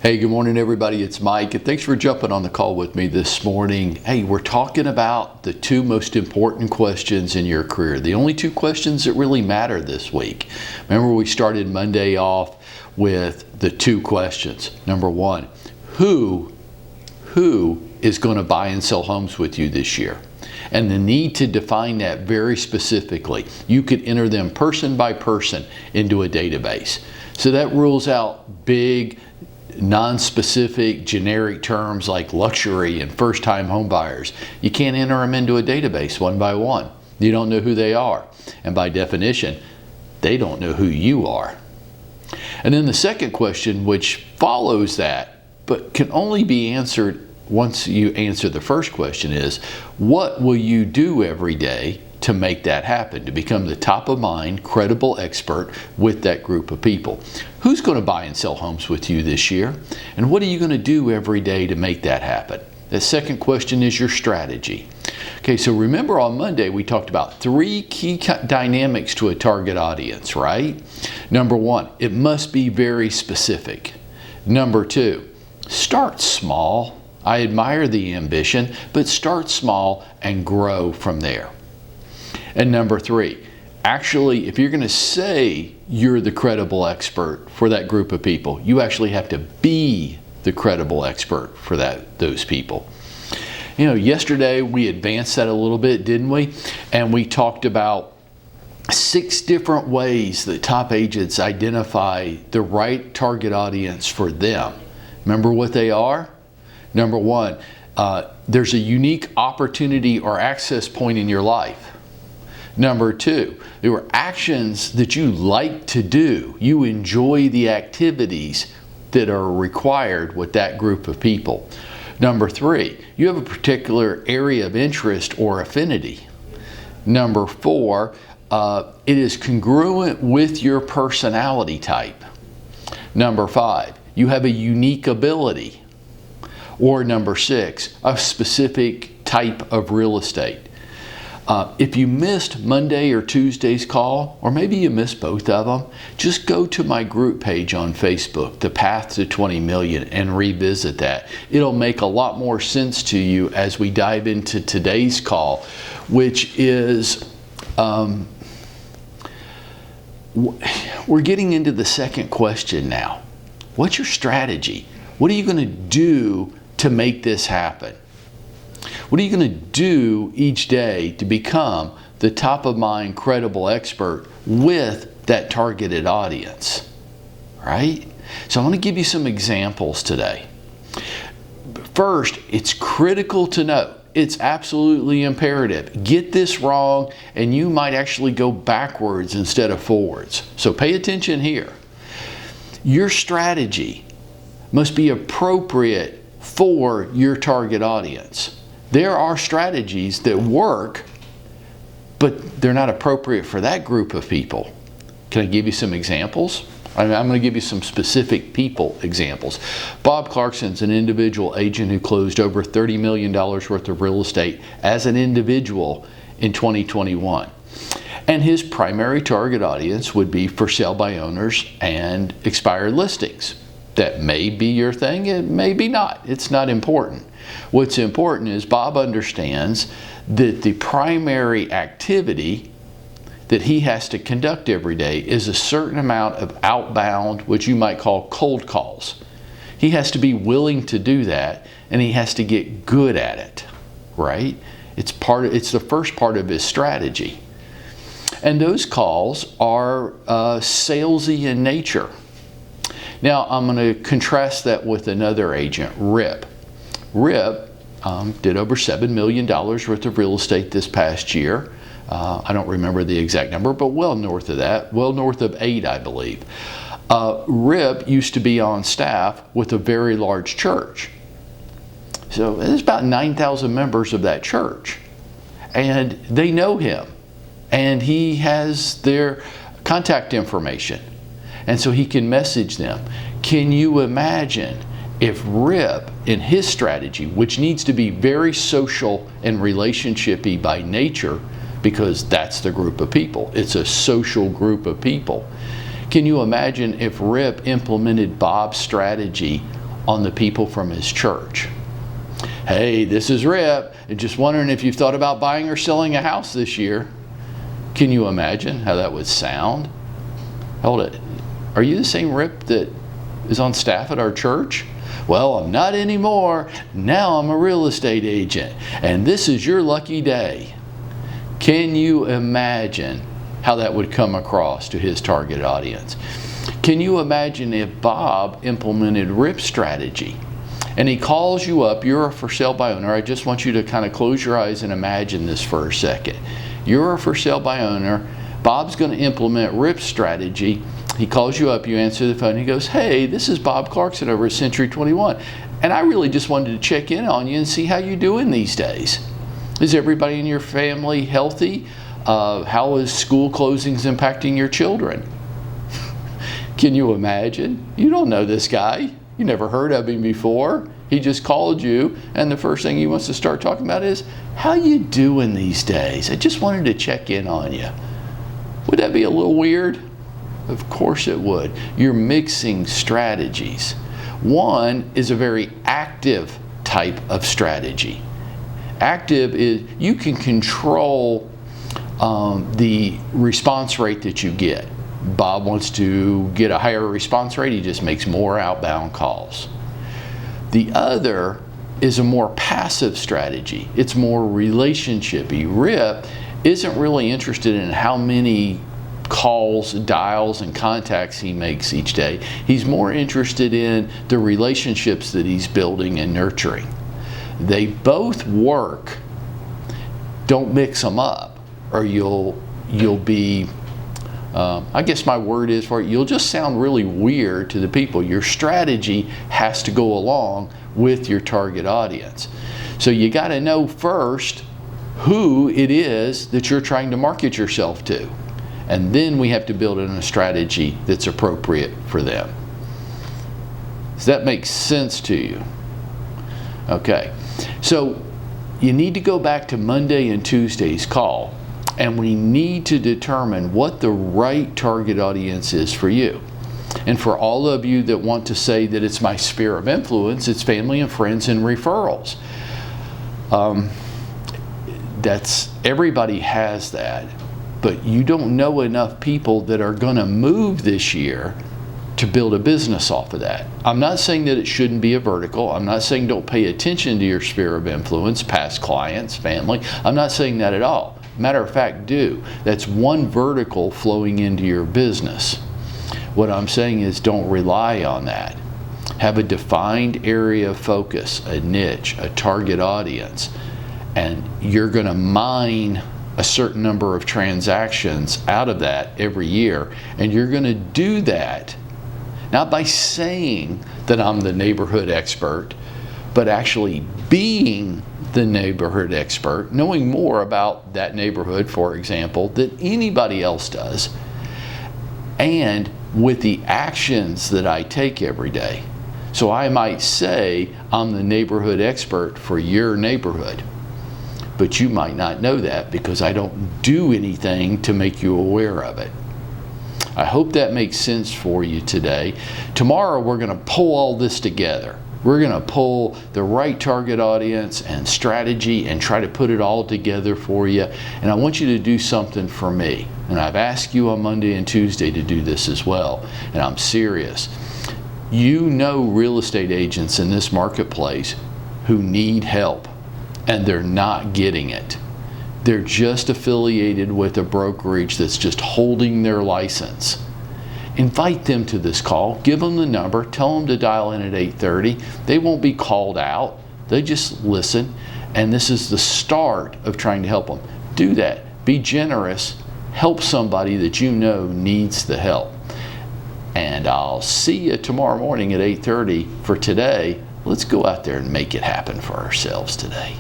Hey, good morning, everybody. It's Mike, and thanks for jumping on the call with me this morning. Hey, we're talking about the two most important questions in your career, the only two questions that really matter this week. Remember, we started Monday off with the two questions. Number one, who is going to buy and sell homes with you this year? And the need to define that very specifically. You could enter them person by person into a database. So that rules out big, non-specific, generic terms like luxury and first-time home buyers. You can't enter them into a database one by one. You don't know who they are. And by definition, they don't know who you are. And then the second question, which follows that, but can only be answered once you answer the first question, is what will you do every day to make that happen, to become the top of mind, credible expert with that group of people? Who's going to buy and sell homes with you this year? And what are you going to do every day to make that happen? The second question is your strategy. Okay, so remember on Monday we talked about three key dynamics to a target audience, right? Number one, it must be very specific. Number two, start small. I admire the ambition, but start small and grow from there. And number three, actually, if you're going to say you're the credible expert for that group of people, you actually have to be the credible expert for those people. You know, yesterday we advanced that a little bit, didn't we? And we talked about 6 different ways that top agents identify the right target audience for them. Remember what they are? Number one, there's a unique opportunity or access point in your life. Number two, there are actions that you like to do. You enjoy the activities that are required with that group of people. Number three, you have a particular area of interest or affinity. Number four, it is congruent with your personality type. Number five, you have a unique ability. Or number six, a specific type of real estate. If you missed Monday or Tuesday's call, or maybe you missed both of them, just go to my group page on Facebook, The Path to 20 Million, and revisit that. It'll make a lot more sense to you as we dive into today's call, which is, we're getting into the second question now. What's your strategy? What are you going to do to make this happen? What are you going to do each day to become the top of mind, credible expert with that targeted audience? Right? So I want to give you some examples today. First, it's critical to note, it's absolutely imperative. Get this wrong and you might actually go backwards instead of forwards. So pay attention here. Your strategy must be appropriate for your target audience. There are strategies that work, but they're not appropriate for that group of people. Can I give you some examples? I'm going to give you some specific people examples. Bob Clarkson's an individual agent who closed over $30 million worth of real estate as an individual in 2021. And his primary target audience would be for sale by owners and expired listings. That may be your thing, it may be not. It's not important. What's important is Bob understands that the primary activity that he has to conduct every day is a certain amount of outbound, which you might call cold calls. He has to be willing to do that, and he has to get good at it, right? It's the first part of his strategy. And those calls are salesy in nature. Now, I'm going to contrast that with another agent, Rip. Rip did over $7 million worth of real estate this past year. I don't remember the exact number, but well north of that, well north of 8, I believe. Rip used to be on staff with a very large church. So there's about 9,000 members of that church. And they know him. And he has their contact information. And so he can message them. Can you imagine if Rip, in his strategy, which needs to be very social and relationshipy by nature, because that's the group of people, it's a social group of people. Can you imagine if Rip implemented Bob's strategy on the people from his church. Hey, this is Rip, and just wondering if you've thought about buying or selling a house this year. Can you imagine how that would sound? Hold it. Are you the same Rip that is on staff at our church? Well, I'm not anymore. Now I'm a real estate agent, and this is your lucky day. Can you imagine how that would come across to his target audience? Can you imagine if Bob implemented Rip's strategy and he calls you up, you're a for sale by owner. I just want you to kind of close your eyes and imagine this for a second. You're a for sale by owner. Bob's going to implement Rip's strategy. He calls you up, you answer the phone, he goes, hey, this is Bob Clarkson over at Century 21. And I really just wanted to check in on you and see how you're doing these days. Is everybody in your family healthy? How is school closings impacting your children? Can you imagine? You don't know this guy. You never heard of him before. He just called you, and the first thing he wants to start talking about is, how you doing these days? I just wanted to check in on you. Would that be a little weird? Of course it would. You're mixing strategies. One is a very active type of strategy. Active is you can control the response rate that you get. Bob wants to get a higher response rate, he just makes more outbound calls. The other is a more passive strategy. It's more relationshipy. Rip isn't really interested in how many calls, dials, and contacts he makes each day. He's more interested in the relationships that he's building and nurturing. They both work. Don't mix them up, or you'll be, I guess my word is for it, you'll just sound really weird to the people. Your strategy has to go along with your target audience. So you got to know first who it is that you're trying to market yourself to. And then we have to build in a strategy that's appropriate for them. Does that make sense to you? Okay, so you need to go back to Monday and Tuesday's call, and we need to determine what the right target audience is for you. And for all of you that want to say that it's my sphere of influence, it's family and friends and referrals. Everybody has that. But you don't know enough people that are going to move this year to build a business off of that. I'm not saying that it shouldn't be a vertical. I'm not saying don't pay attention to your sphere of influence, past clients, family. I'm not saying that at all. Matter of fact, do. That's one vertical flowing into your business. What I'm saying is don't rely on that. Have a defined area of focus, a niche, a target audience, and you're going to mine a certain number of transactions out of that every year, and you're going to do that not by saying that I'm the neighborhood expert, but actually being the neighborhood expert, knowing more about that neighborhood, for example, than anybody else does, and with the actions that I take every day. So I might say I'm the neighborhood expert for your neighborhood, but you might not know that because I don't do anything to make you aware of it. I hope that makes sense for you today. Tomorrow we're going to pull all this together. We're going to pull the right target audience and strategy and try to put it all together for you. And I want you to do something for me. And I've asked you on Monday and Tuesday to do this as well. And I'm serious. You know real estate agents in this marketplace who need help, and they're not getting it. They're just affiliated with a brokerage that's just holding their license. Invite them to this call, give them the number, tell them to dial in at 8:30. They won't be called out, they just listen, and this is the start of trying to help them. Do that, be generous, help somebody that you know needs the help. And I'll see you tomorrow morning at 8:30. For today, let's go out there and make it happen for ourselves today.